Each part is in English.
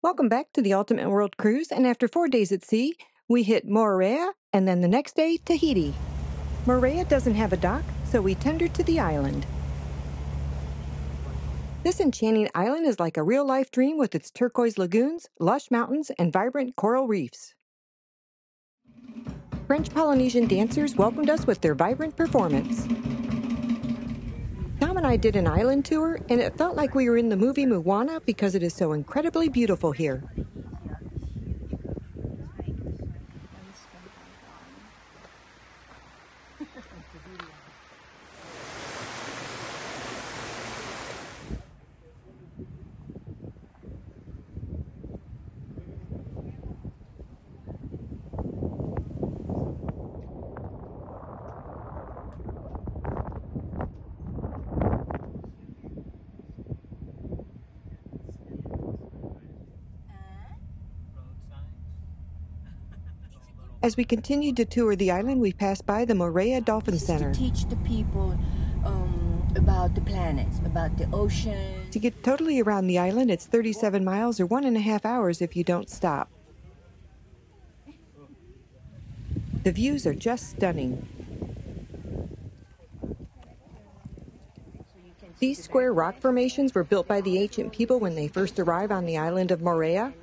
Welcome back to the Ultimate World Cruise, and after 4 days at sea, we hit Moorea and then the next day, Tahiti. Moorea doesn't have a dock, so we tendered to the island. This enchanting island is like a real-life dream with its turquoise lagoons, lush mountains, and vibrant coral reefs. French Polynesian dancers welcomed us with their vibrant performance. Tom and I did an island tour, and it felt like we were in the movie Moana because it is so incredibly beautiful here. As we continued to tour the island, we passed by the Moorea Dolphin Center. To teach the people about the planets, about the ocean. To get totally around the island, it's 37 miles or 1.5 hours if you don't stop. The views are just stunning. These square rock formations were built by the ancient people when they first arrived on the island of Moorea.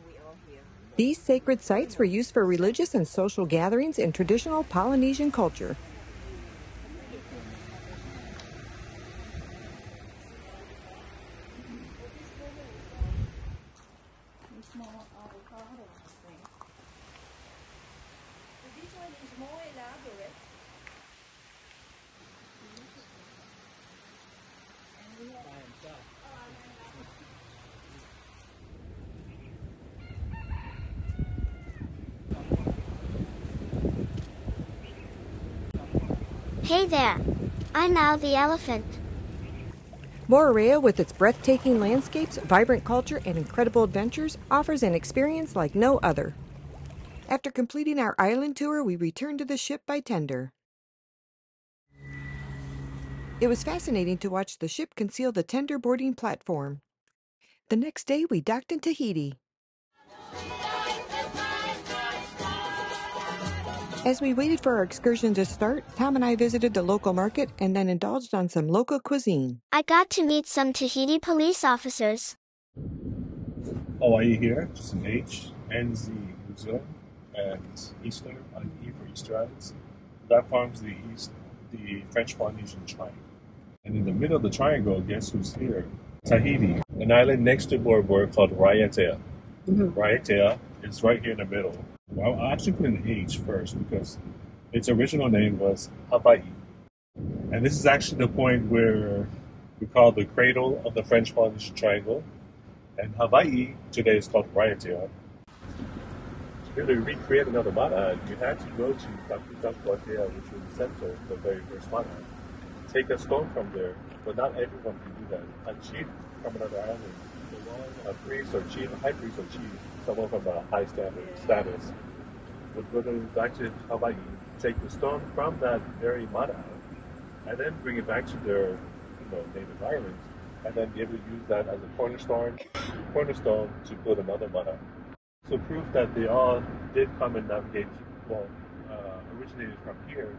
These sacred sites were used for religious and social gatherings in traditional Polynesian culture. Hey there, I'm Al the elephant. Moorea, with its breathtaking landscapes, vibrant culture, and incredible adventures, offers an experience like no other. After completing our island tour, we returned to the ship by tender. It was fascinating to watch the ship conceal the tender boarding platform. The next day, we docked in Tahiti. As we waited for our excursion to start, Tom and I visited the local market and then indulged on some local cuisine. I got to meet some Tahiti police officers. Hawaii here, just an H, NZ New Zealand, and Easter on E for Easter Islands. That forms the French Polynesian triangle. And in the middle of the triangle, guess who's here? Tahiti, an island next to Bora Bora called Raiatea. Raiatea is right here in the middle. Well, I actually put an H first because its original name was Hawaii. And this is actually the point where we call the cradle of the French Polynesian triangle. And Hawaii today is called Raiatea. To recreate another mana, you had to go to Waitea, which was the center of the very first mana. Take a stone from there, but not everyone can do that. A chief from another island, a priest or chief, a high priest or chief, someone from a high status, would go back to Hawaii, take the stone from that very mana, and then bring it back to their native island, and then be able to use that as a cornerstone to build another mana. So proof that they all did come and navigate, originated from here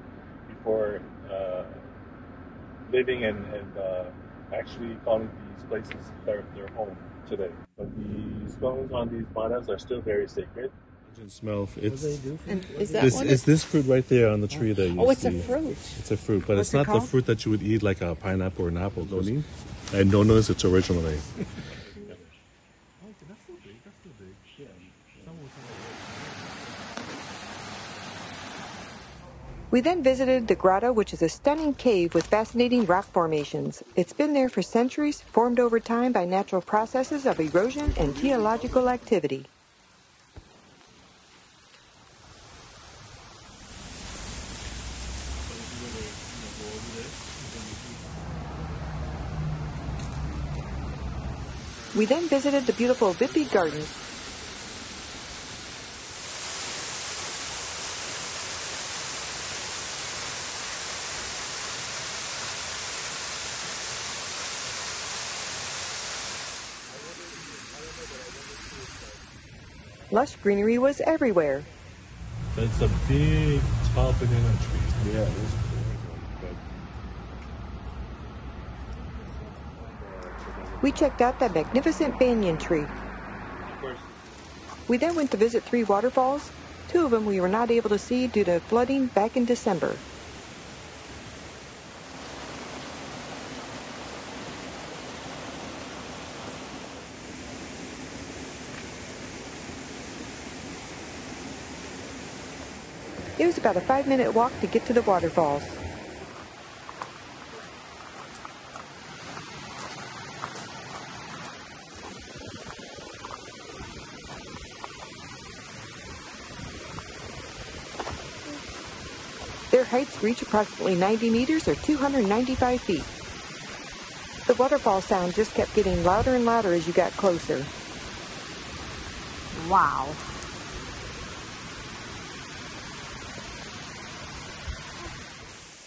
before living and actually calling these places their home today. But the stones on these manas are still very sacred. Smell. It's this fruit right there on the tree that you see. Oh, it's a fruit. It's a fruit, but What's it's not it the fruit that you would eat like a pineapple or an apple. And Nono is its original name. We then visited the grotto, which is a stunning cave with fascinating rock formations. It's been there for centuries, formed over time by natural processes of erosion and geological activity. We then visited the beautiful Vipi Gardens. Lush greenery was everywhere. That's a big tall banana tree. Yeah, it is cool. We checked out that magnificent banyan tree. Of course. We then went to visit 3 waterfalls. 2 of them we were not able to see due to flooding back in December. It was about a 5-minute walk to get to the waterfalls. Their heights reach approximately 90 meters or 295 feet. The waterfall sound just kept getting louder and louder as you got closer. Wow.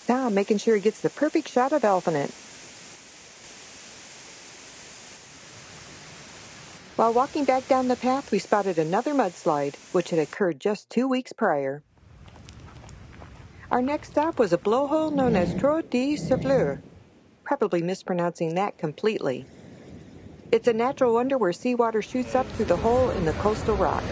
Now I'm making sure he gets the perfect shot of Elephant. While walking back down the path, we spotted another mudslide, which had occurred just 2 weeks prior. Our next stop was a blowhole known as Trou de Souffleur, probably mispronouncing that completely. It's a natural wonder where seawater shoots up through the hole in the coastal rock.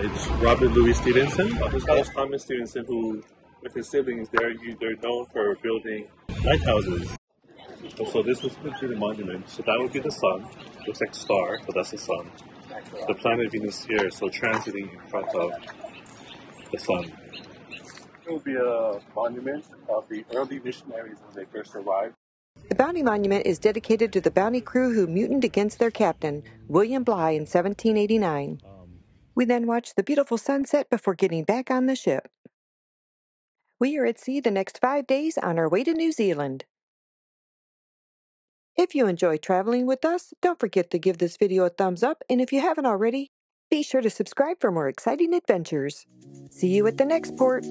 It's Robert Louis Stevenson. His house, Thomas Stevenson, who, with his siblings, they're known for building lighthouses. So this would be the monument. So that would be the sun. Looks like a star, but that's the sun. The planet Venus here, so transiting in front of the sun. It will be a monument of the early missionaries when they first arrived. The Bounty Monument is dedicated to the bounty crew who mutinied against their captain, William Bligh, in 1789. We then watched the beautiful sunset before getting back on the ship. We are at sea the next 5 days on our way to New Zealand. If you enjoy traveling with us, don't forget to give this video a thumbs up, and if you haven't already, be sure to subscribe for more exciting adventures. See you at the next port.